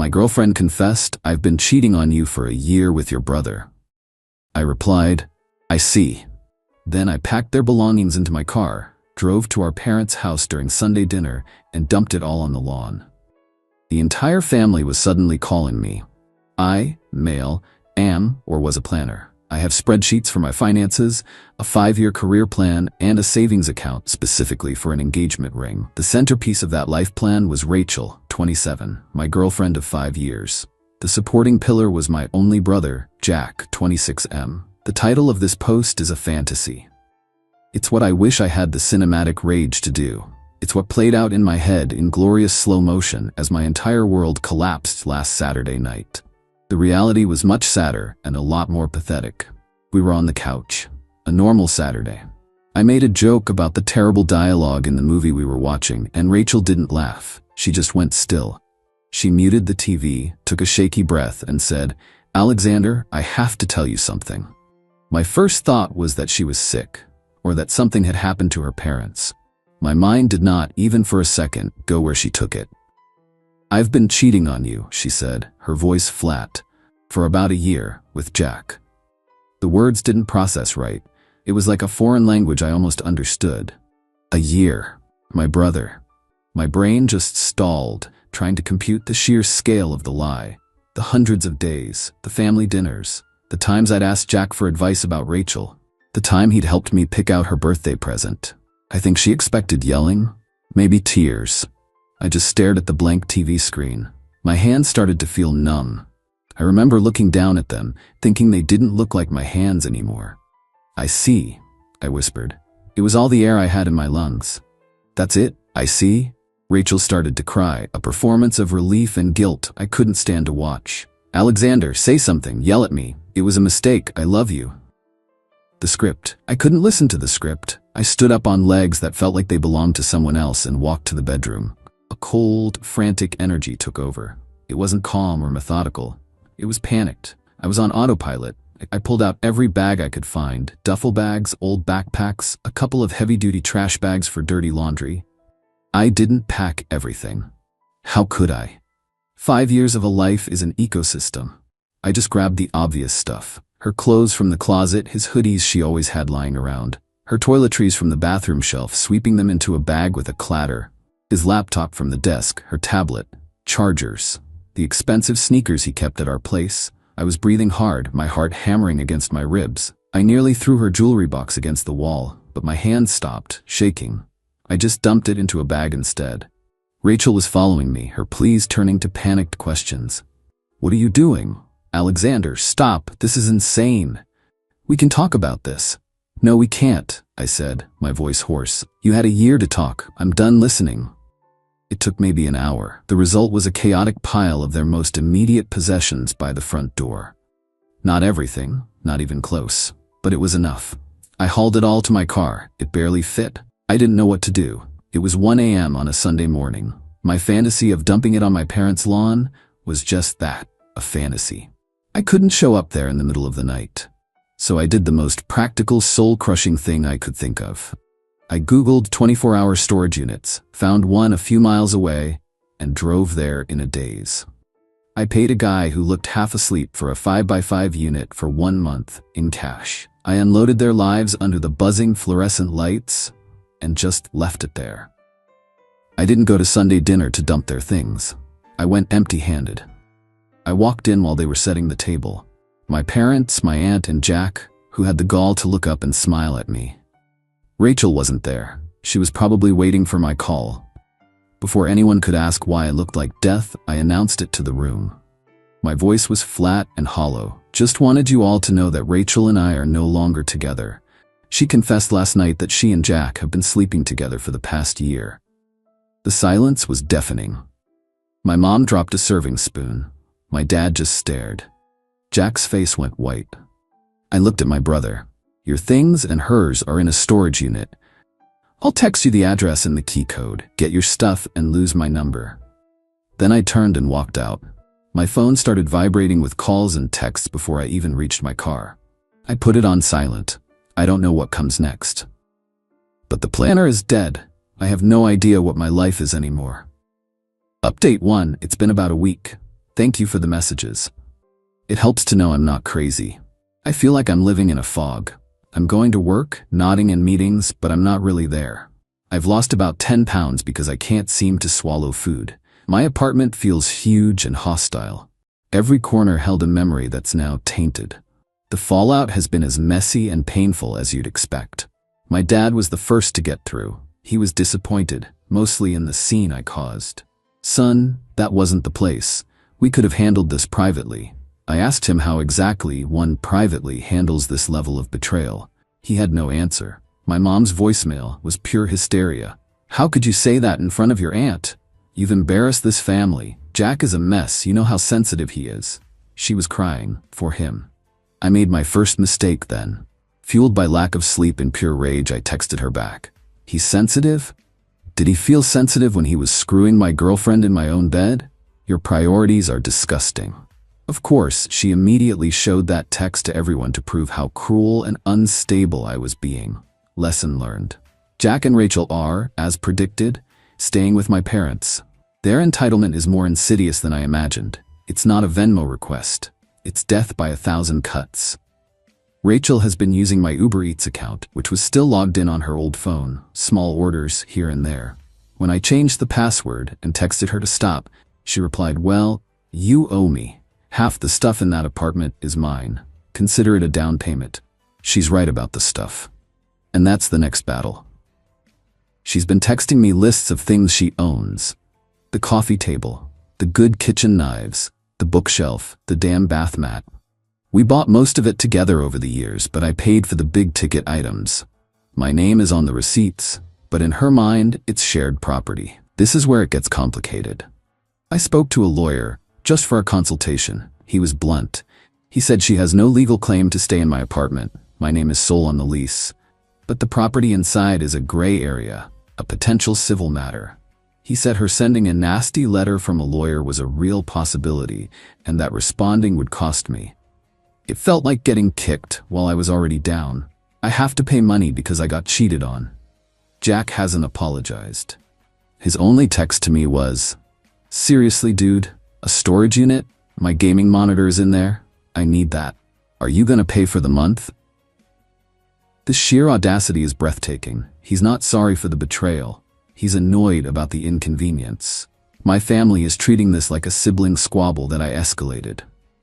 My girlfriend confessed, "I've been cheating on you for a year with your brother." I replied, "I see." Then I packed their belongings into my car, drove to our parents' house during Sunday dinner, and dumped it all on the lawn. The entire family was suddenly calling me. I, male, am or was a planner. I have spreadsheets for my finances, a 5-year career plan, and a savings account specifically for an engagement ring. The centerpiece of that life plan was Rachel, 27, my girlfriend of 5 years. The supporting pillar was my only brother, Jack, 26M. The title of this post is a fantasy. It's what I wish I had the cinematic rage to do. It's what played out in my head in glorious slow motion as my entire world collapsed last Saturday night. The reality was much sadder and a lot more pathetic. We were on the couch. A normal Saturday. I made a joke about the terrible dialogue in the movie we were watching, and Rachel didn't laugh. She just went still. She muted the TV, took a shaky breath, and said, "Alexander, I have to tell you something." My first thought was that she was sick, or that something had happened to her parents. My mind did not, even for a second, go where she took it. "I've been cheating on you," she said, her voice flat, "for about a year, with Jack." The words didn't process right. It was like a foreign language I almost understood. A year. My brother. My brain just stalled, trying to compute the sheer scale of the lie. The hundreds of days, the family dinners, the times I'd asked Jack for advice about Rachel, the time he'd helped me pick out her birthday present. I think she expected yelling, maybe tears. I just stared at the blank TV screen. My hands started to feel numb. I remember looking down at them, thinking they didn't look like my hands anymore. "I see," I whispered. It was all the air I had in my lungs. "That's it, I see?" Rachel started to cry, a performance of relief and guilt I couldn't stand to watch. "Alexander, say something, yell at me. It was a mistake, I love you." The script. I couldn't listen to the script. I stood up on legs that felt like they belonged to someone else and walked to the bedroom. A cold, frantic energy took over. It wasn't calm or methodical. It was panicked. I was on autopilot. I pulled out every bag I could find, duffel bags, old backpacks, a couple of heavy-duty trash bags for dirty laundry. I didn't pack everything. How could I? 5 years of a life is an ecosystem. I just grabbed the obvious stuff. Her clothes from the closet, his hoodies she always had lying around, her toiletries from the bathroom shelf, sweeping them into a bag with a clatter, his laptop from the desk, her tablet, chargers, the expensive sneakers he kept at our place. I was breathing hard, my heart hammering against my ribs. I nearly threw her jewelry box against the wall, but my hand stopped, shaking. I just dumped it into a bag instead. Rachel was following me, her pleas turning to panicked questions. "What are you doing? Alexander, stop, this is insane. We can talk about this." "No, we can't," I said, my voice hoarse. "You had a year to talk. I'm done listening." It took maybe an hour. The result was a chaotic pile of their most immediate possessions by the front door. Not everything, not even close, but it was enough. I hauled it all to my car. It barely fit. I didn't know what to do. It was 1 a.m. on a Sunday morning. My fantasy of dumping it on my parents' lawn was just that, a fantasy. I couldn't show up there in the middle of the night. So I did the most practical, soul-crushing thing I could think of. I Googled 24-hour storage units, found one a few miles away, and drove there in a daze. I paid a guy who looked half asleep for a 5x5 unit for 1 month in cash. I unloaded their lives under the buzzing fluorescent lights and just left it there. I didn't go to Sunday dinner to dump their things. I went empty-handed. I walked in while they were setting the table. My parents, my aunt, and Jack, who had the gall to look up and smile at me. Rachel wasn't there. She was probably waiting for my call. Before anyone could ask why I looked like death, I announced it to the room. My voice was flat and hollow. "Just wanted you all to know that Rachel and I are no longer together. She confessed last night that she and Jack have been sleeping together for the past year." The silence was deafening. My mom dropped a serving spoon. My dad just stared. Jack's face went white. I looked at my brother. "Your things and hers are in a storage unit. I'll text you the address and the key code. Get your stuff and lose my number." Then I turned and walked out. My phone started vibrating with calls and texts before I even reached my car. I put it on silent. I don't know what comes next. But the planner is dead. I have no idea what my life is anymore. Update 1. It's been about a week. Thank you for the messages. It helps to know I'm not crazy. I feel like I'm living in a fog. I'm going to work, nodding in meetings, but I'm not really there. I've lost about 10 pounds because I can't seem to swallow food. My apartment feels huge and hostile. Every corner held a memory that's now tainted. The fallout has been as messy and painful as you'd expect. My dad was the first to get through. He was disappointed, mostly in the scene I caused. Son, that wasn't the place. We could have handled this privately. I asked him how exactly one privately handles this level of betrayal. He had no answer. My mom's voicemail was pure hysteria. How could you say that in front of your aunt? You've embarrassed this family. Jack is a mess. You know how sensitive he is. She was crying for him. I made my first mistake then. Fueled by lack of sleep and pure rage, I texted her back. He's sensitive? Did he feel sensitive when he was screwing my girlfriend in my own bed? Your priorities are disgusting. Of course, she immediately showed that text to everyone to prove how cruel and unstable I was being. Lesson learned. Jack and Rachel are, as predicted, staying with my parents. Their entitlement is more insidious than I imagined. It's not a Venmo request. It's death by 1,000 cuts. Rachel has been using my Uber Eats account, which was still logged in on her old phone, small orders here and there. When I changed the password and texted her to stop, she replied, "Well, you owe me. Half the stuff in that apartment is mine. Consider it a down payment." She's right about the stuff. And that's the next battle. She's been texting me lists of things she owns. The coffee table, the good kitchen knives, the bookshelf, the damn bath mat. We bought most of it together over the years, but I paid for the big-ticket items. My name is on the receipts, but in her mind, it's shared property. This is where it gets complicated. I spoke to a lawyer, just for a consultation. He was blunt. He said she has no legal claim to stay in my apartment. My name is sole on the lease. But the property inside is a gray area, a potential civil matter. He said her sending a nasty letter from a lawyer was a real possibility, and that responding would cost me. It felt like getting kicked while I was already down. I have to pay money because I got cheated on. Jack hasn't apologized. His only text to me was, "Seriously, dude, a storage unit? My gaming monitor is in there. I need that. Are you gonna pay for the month?" The sheer audacity is breathtaking. He's not sorry for the betrayal. He's annoyed about the inconvenience. My family is treating this like a sibling squabble that I escalated.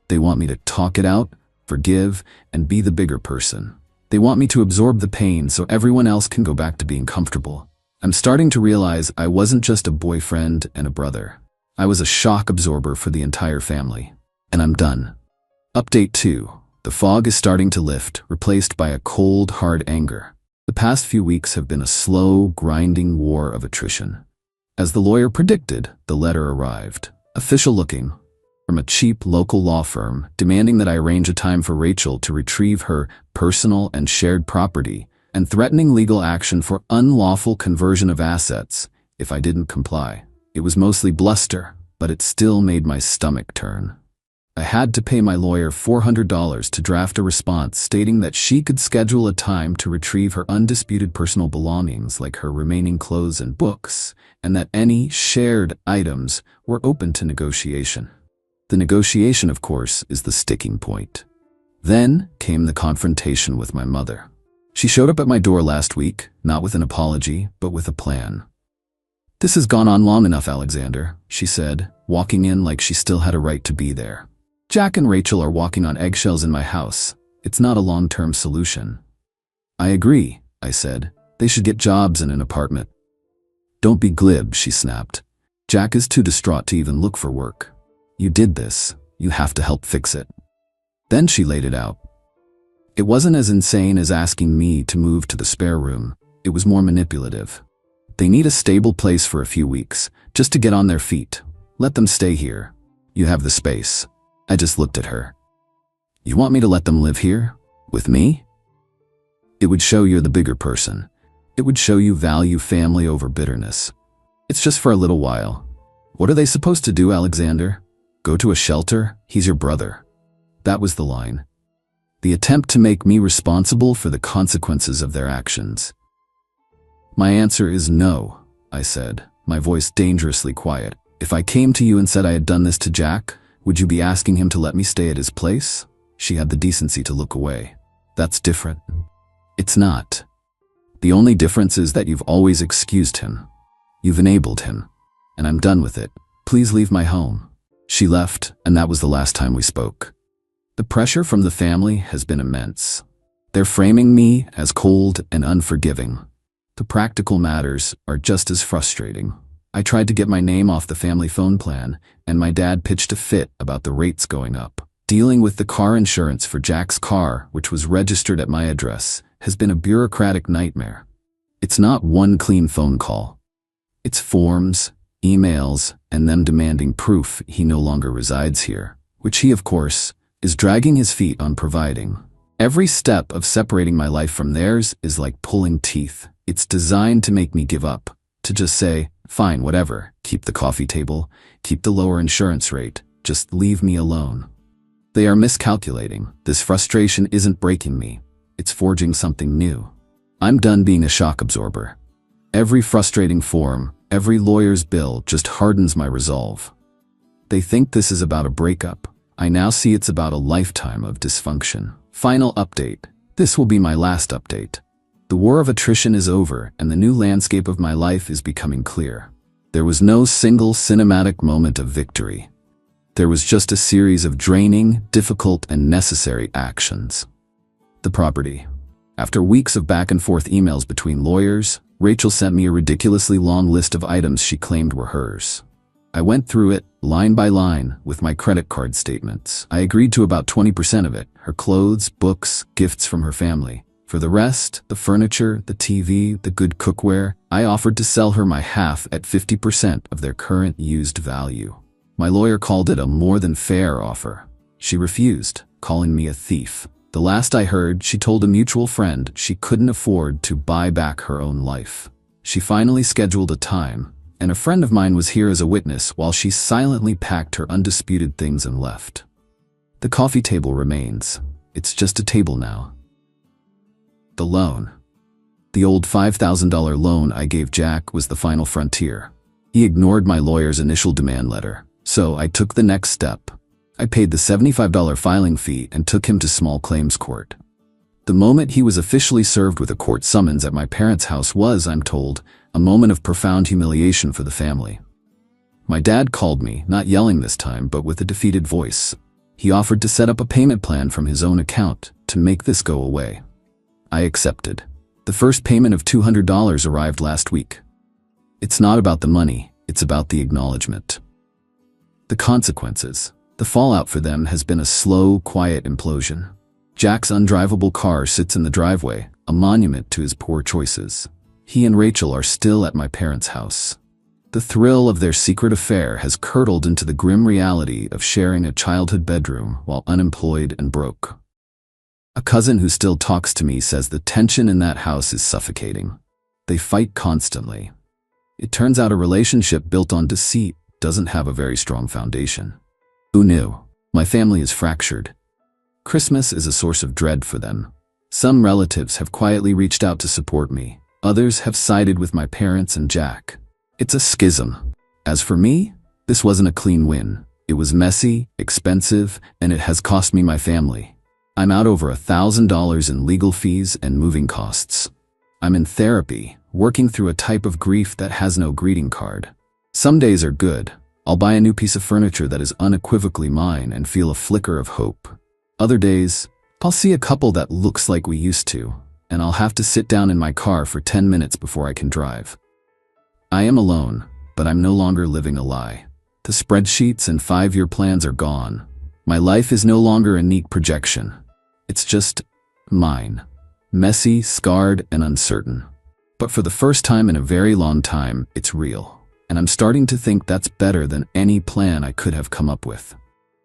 They want me to talk it out, forgive, and be the bigger person. They want me to absorb the pain so everyone else can go back to being comfortable. I'm starting to realize I wasn't just a boyfriend and a brother. I was a shock absorber for the entire family. And I'm done. Update 2. The fog is starting to lift, replaced by a cold, hard anger. The past few weeks have been a slow, grinding war of attrition. As the lawyer predicted, the letter arrived. Official looking, from a cheap local law firm, demanding that I arrange a time for Rachel to retrieve her personal and shared property, and threatening legal action for unlawful conversion of assets if I didn't comply. It was mostly bluster, but it still made my stomach turn. I had to pay my lawyer $400 to draft a response stating that she could schedule a time to retrieve her undisputed personal belongings like her remaining clothes and books, and that any shared items were open to negotiation. The negotiation, of course, is the sticking point. Then came the confrontation with my mother. She showed up at my door last week, not with an apology, but with a plan. "This has gone on long enough, Alexander," she said, walking in like she still had a right to be there. "Jack and Rachel are walking on eggshells in my house. It's not a long-term solution." "I agree," I said. "They should get jobs and an apartment." "Don't be glib," she snapped. "Jack is too distraught to even look for work. You did this. You have to help fix it." Then she laid it out. It wasn't as insane as asking me to move to the spare room. It was more manipulative. They need a stable place for a few weeks, just to get on their feet. Let them stay here. You have the space. I just looked at her. "You want me to let them live here? With me?" It would show you're the bigger person. It would show you value family over bitterness. It's just for a little while. What are they supposed to do, Alexander? Go to a shelter? He's your brother. That was the line. The attempt to make me responsible for the consequences of their actions. "My answer is no," I said, my voice dangerously quiet. "If I came to you and said I had done this to Jack, Would you be asking him to let me stay at his place? She had the decency to look away. That's different. It's not. The only difference is that you've always excused him. You've enabled him. And I'm done with it. Please leave my home. She left, and that was the last time we spoke. The pressure from the family has been immense. They're framing me as cold and unforgiving. The practical matters are just as frustrating. I tried to get my name off the family phone plan, and my dad pitched a fit about the rates going up. Dealing with the car insurance for Jack's car, which was registered at my address, has been a bureaucratic nightmare. It's not one clean phone call. It's forms, emails, and them demanding proof he no longer resides here, which he, of course, is dragging his feet on providing. Every step of separating my life from theirs is like pulling teeth. It's designed to make me give up, to just say, fine, whatever, keep the coffee table, keep the lower insurance rate, just leave me alone. They are miscalculating. This frustration isn't breaking me. It's forging something new. I'm done being a shock absorber. Every frustrating form, every lawyer's bill just hardens my resolve. They think this is about a breakup. I now see it's about a lifetime of dysfunction. Final update. This will be my last update. The war of attrition is over, and the new landscape of my life is becoming clear. There was no single cinematic moment of victory. There was just a series of draining, difficult, and necessary actions. The property. After weeks of back-and-forth emails between lawyers, Rachel sent me a ridiculously long list of items she claimed were hers. I went through it, line by line, with my credit card statements. I agreed to about 20% of it, her clothes, books, gifts from her family. For the rest, the furniture, the TV, the good cookware, I offered to sell her my half at 50% of their current used value. My lawyer called it a more than fair offer. She refused, calling me a thief. The last I heard, she told a mutual friend she couldn't afford to buy back her own life. She finally scheduled a time, and a friend of mine was here as a witness while she silently packed her undisputed things and left. The coffee table remains. It's just a table now. The loan. The old $5,000 loan I gave Jack was the final frontier. He ignored my lawyer's initial demand letter, so I took the next step. I paid the $75 filing fee and took him to small claims court. The moment he was officially served with a court summons at my parents' house was, I'm told, a moment of profound humiliation for the family. My dad called me, not yelling this time, but with a defeated voice. He offered to set up a payment plan from his own account to make this go away. I accepted. The first payment of $200 arrived last week. It's not about the money, it's about the acknowledgement. The consequences. The fallout for them has been a slow, quiet implosion. Jack's undrivable car sits in the driveway, a monument to his poor choices. He and Rachel are still at my parents' house. The thrill of their secret affair has curdled into the grim reality of sharing a childhood bedroom while unemployed and broke. A cousin who still talks to me says the tension in that house is suffocating. They fight constantly. It turns out a relationship built on deceit doesn't have a very strong foundation. Who knew? My family is fractured. Christmas is a source of dread for them. Some relatives have quietly reached out to support me. Others have sided with my parents and Jack. It's a schism. As for me, this wasn't a clean win. It was messy, expensive, and it has cost me my family. I'm out over $1,000 in legal fees and moving costs. I'm in therapy, working through a type of grief that has no greeting card. Some days are good. I'll buy a new piece of furniture that is unequivocally mine and feel a flicker of hope. Other days, I'll see a couple that looks like we used to, and I'll have to sit down in my car for 10 minutes before I can drive. I am alone, but I'm no longer living a lie. The spreadsheets and 5-year plans are gone. My life is no longer a neat projection. It's just mine. Messy, scarred, and uncertain. But for the first time in a very long time, it's real. And I'm starting to think that's better than any plan I could have come up with.